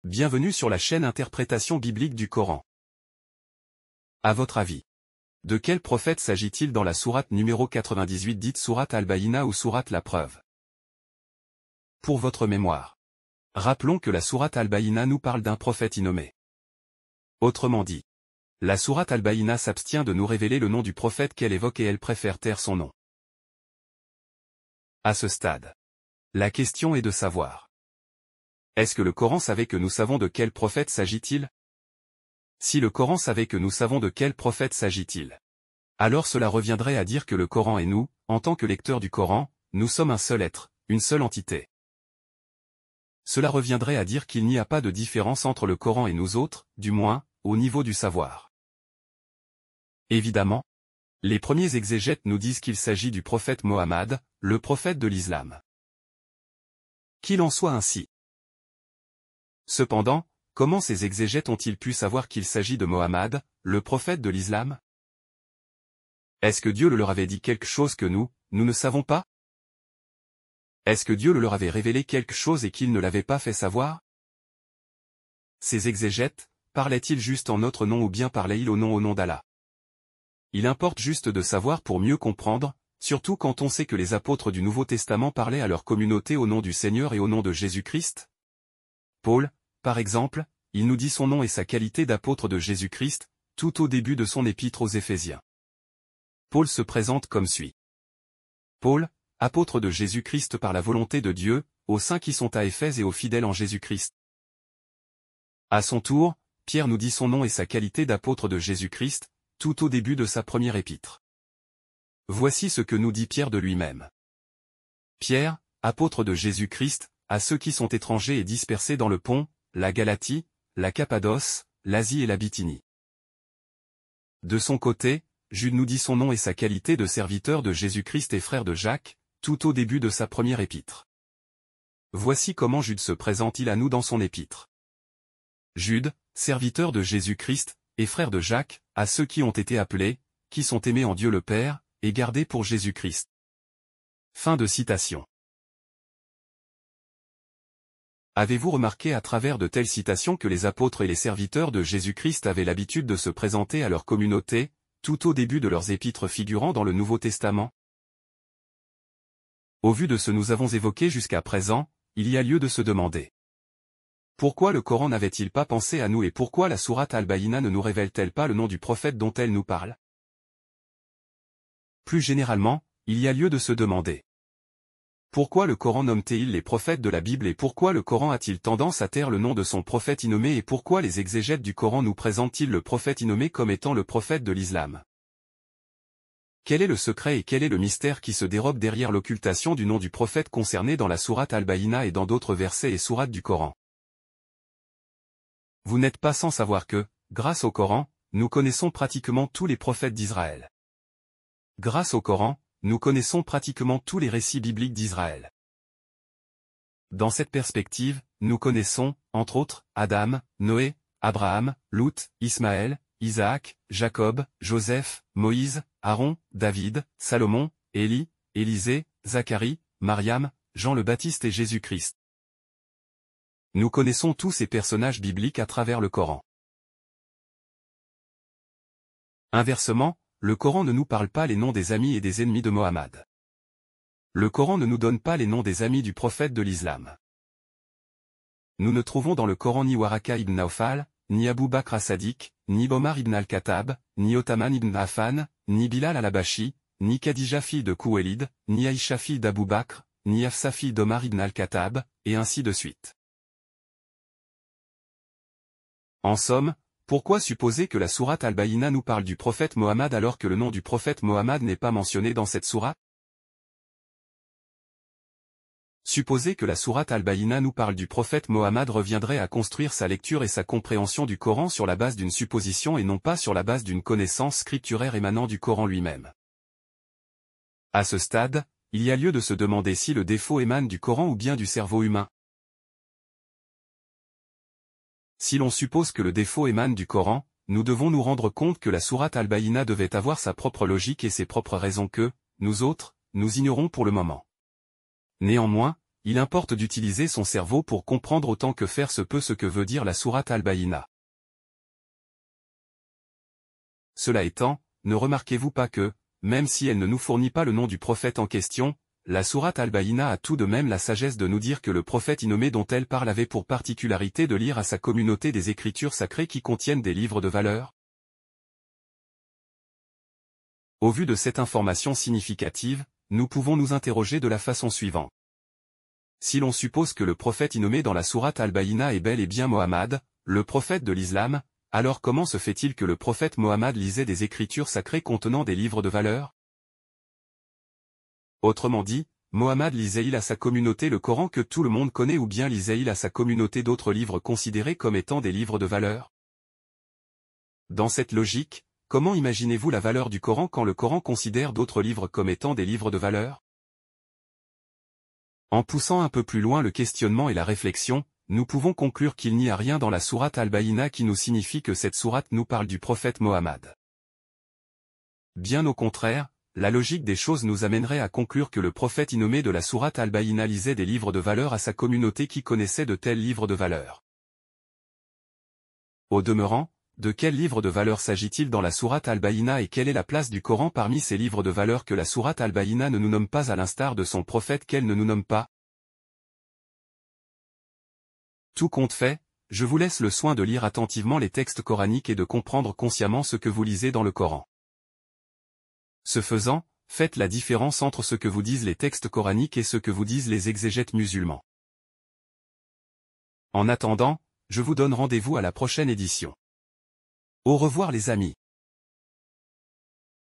Bienvenue sur la chaîne Interprétation biblique du Coran. À votre avis, de quel prophète s'agit-il dans la sourate numéro 98 dite sourate Al-Bayyina ou sourate La Preuve? Pour votre mémoire, rappelons que la sourate Al-Bayyina nous parle d'un prophète innommé. Autrement dit, la sourate Al-Bayyina s'abstient de nous révéler le nom du prophète qu'elle évoque et elle préfère taire son nom. À ce stade, la question est de savoir: est-ce que le Coran savait que nous savons de quel prophète s'agit-il? Si le Coran savait que nous savons de quel prophète s'agit-il, alors cela reviendrait à dire que le Coran et nous, en tant que lecteurs du Coran, nous sommes un seul être, une seule entité. Cela reviendrait à dire qu'il n'y a pas de différence entre le Coran et nous autres, du moins, au niveau du savoir. Évidemment, les premiers exégètes nous disent qu'il s'agit du prophète Mohammed, le prophète de l'islam. Qu'il en soit ainsi. Cependant, comment ces exégètes ont-ils pu savoir qu'il s'agit de Mohammed, le prophète de l'islam? Est-ce que Dieu leur avait dit quelque chose que nous ne savons pas? Est-ce que Dieu leur avait révélé quelque chose et qu'il ne l'avait pas fait savoir? Ces exégètes, parlaient-ils juste en notre nom ou bien parlaient-ils au nom d'Allah? Il importe juste de savoir pour mieux comprendre, surtout quand on sait que les apôtres du Nouveau Testament parlaient à leur communauté au nom du Seigneur et au nom de Jésus-Christ. Paul, par exemple, il nous dit son nom et sa qualité d'apôtre de Jésus-Christ, tout au début de son épître aux Éphésiens. Paul se présente comme suit. Paul, apôtre de Jésus-Christ par la volonté de Dieu, aux saints qui sont à Éphèse et aux fidèles en Jésus-Christ. À son tour, Pierre nous dit son nom et sa qualité d'apôtre de Jésus-Christ, tout au début de sa première épître. Voici ce que nous dit Pierre de lui-même. Pierre, apôtre de Jésus-Christ, à ceux qui sont étrangers et dispersés dans le Pont, la Galatie, la Cappadoce, l'Asie et la Bithynie. De son côté, Jude nous dit son nom et sa qualité de serviteur de Jésus-Christ et frère de Jacques, tout au début de sa première épître. Voici comment Jude se présente-t-il à nous dans son épître. Jude, serviteur de Jésus-Christ, et frère de Jacques, à ceux qui ont été appelés, qui sont aimés en Dieu le Père, et gardés pour Jésus-Christ. Fin de citation. Avez-vous remarqué à travers de telles citations que les apôtres et les serviteurs de Jésus-Christ avaient l'habitude de se présenter à leur communauté, tout au début de leurs épîtres figurant dans le Nouveau Testament? Au vu de ce nous avons évoqué jusqu'à présent, il y a lieu de se demander: pourquoi le Coran n'avait-il pas pensé à nous et pourquoi la sourate Al-Bayyina ne nous révèle-t-elle pas le nom du prophète dont elle nous parle? Plus généralement, il y a lieu de se demander: pourquoi le Coran nomme-t-il les prophètes de la Bible et pourquoi le Coran a-t-il tendance à taire le nom de son prophète innommé et pourquoi les exégètes du Coran nous présentent-ils le prophète innommé comme étant le prophète de l'islam? Quel est le secret et quel est le mystère qui se dérobe derrière l'occultation du nom du prophète concerné dans la sourate Al-Bayyina et dans d'autres versets et sourates du Coran? Vous n'êtes pas sans savoir que, grâce au Coran, nous connaissons pratiquement tous les prophètes d'Israël. Grâce au Coran, nous connaissons pratiquement tous les récits bibliques d'Israël. Dans cette perspective, nous connaissons, entre autres, Adam, Noé, Abraham, Lut, Ismaël, Isaac, Jacob, Joseph, Moïse, Aaron, David, Salomon, Élie, Élisée, Zacharie, Mariam, Jean le Baptiste et Jésus-Christ. Nous connaissons tous ces personnages bibliques à travers le Coran. Inversement, le Coran ne nous parle pas les noms des amis et des ennemis de Mohammed. Le Coran ne nous donne pas les noms des amis du prophète de l'islam. Nous ne trouvons dans le Coran ni Waraka ibn Nawfal, ni Abu Bakr as-Sadiq, ni Omar ibn al-Khattab, ni Othaman ibn Affan, ni Bilal al-Habashi, ni Khadija fille de Khuwaylid, ni Aïcha fille d'Abu Bakr, ni Hafsa fille d'Omar ibn al-Khattab, et ainsi de suite. En somme, pourquoi supposer que la sourate Al-Bayyina nous parle du prophète Mohammed alors que le nom du prophète Mohammed n'est pas mentionné dans cette sourate? Supposer que la sourate Al-Bayyina nous parle du prophète Mohammed reviendrait à construire sa lecture et sa compréhension du Coran sur la base d'une supposition et non pas sur la base d'une connaissance scripturaire émanant du Coran lui-même. À ce stade, il y a lieu de se demander si le défaut émane du Coran ou bien du cerveau humain. Si l'on suppose que le défaut émane du Coran, nous devons nous rendre compte que la sourate Al-Bayyina devait avoir sa propre logique et ses propres raisons que, nous autres, nous ignorons pour le moment. Néanmoins, il importe d'utiliser son cerveau pour comprendre autant que faire se peut ce que veut dire la sourate Al-Bayyinah. Cela étant, ne remarquez-vous pas que, même si elle ne nous fournit pas le nom du prophète en question, la sourate Al-Bayyinah a tout de même la sagesse de nous dire que le prophète innommé dont elle parle avait pour particularité de lire à sa communauté des écritures sacrées qui contiennent des livres de valeur. Au vu de cette information significative, nous pouvons nous interroger de la façon suivante. Si l'on suppose que le prophète innommé dans la sourate Al-Bayyinah est bel et bien Mohammed, le prophète de l'islam, alors comment se fait-il que le prophète Mohammed lisait des écritures sacrées contenant des livres de valeur? Autrement dit, Mohammed lisait-il à sa communauté le Coran que tout le monde connaît ou bien lisait-il à sa communauté d'autres livres considérés comme étant des livres de valeur? Dans cette logique, comment imaginez-vous la valeur du Coran quand le Coran considère d'autres livres comme étant des livres de valeur? En poussant un peu plus loin le questionnement et la réflexion, nous pouvons conclure qu'il n'y a rien dans la sourate Al-Bayyinah qui nous signifie que cette sourate nous parle du prophète Mohammed. Bien au contraire, la logique des choses nous amènerait à conclure que le prophète innommé de la sourate Al-Bayyinah lisait des livres de valeur à sa communauté qui connaissait de tels livres de valeur. Au demeurant, de quel livre de valeur s'agit-il dans la sourate Al-Bayyinah et quelle est la place du Coran parmi ces livres de valeur que la sourate Al-Bayyinah ne nous nomme pas à l'instar de son prophète qu'elle ne nous nomme pas? Tout compte fait, je vous laisse le soin de lire attentivement les textes coraniques et de comprendre consciemment ce que vous lisez dans le Coran. Ce faisant, faites la différence entre ce que vous disent les textes coraniques et ce que vous disent les exégètes musulmans. En attendant, je vous donne rendez-vous à la prochaine édition. Au revoir les amis.